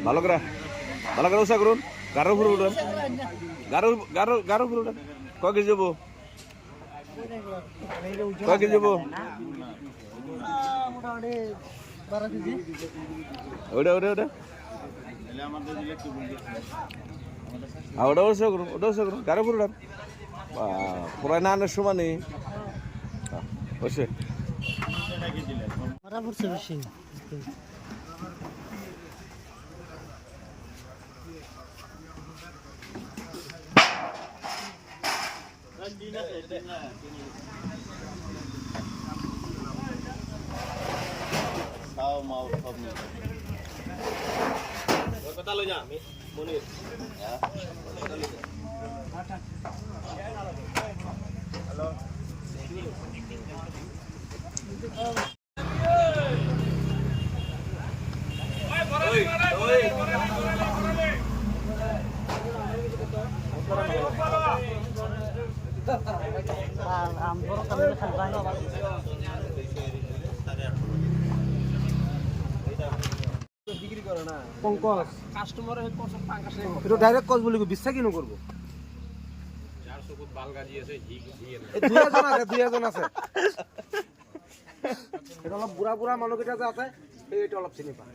ভালো করে উৎসাহ করুন। গারো ফুল উঠান, গারো ফুল উঠান। কয় কেজি যাবো, কয় কেজি যাবো? ওটা ওটা ওটা ওটা উৎসাহ করুন, ওটা উৎসাহ করুন। গারো ফুল উঠান। পুরাই না আনার সময় নেই। বসে কথা লই যা মনির হ্যালো পঙ্কজ কাস্টমারের পছন্দ পাঙ্কাশে এটা ডাইরেক্ট কস বলি বিশ্বাস কিনো করবো। যার চকুত বালগাজি আছে দুই একজন আছে এটা অলপ বুঢ়া বুঢ়া মানুহকেইটা যে আছে এইটো অলপ চিনি পায়।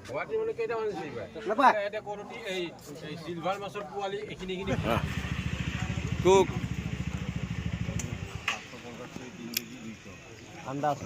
গুৱাহাটী মানে কেইটা মানুহ চিনি পায়? নাপায় এটা কৰোঁতে এই চিলভাৰ মাছৰ পোৱালি এইখিনি কুক ঠাণ্ডা আছে।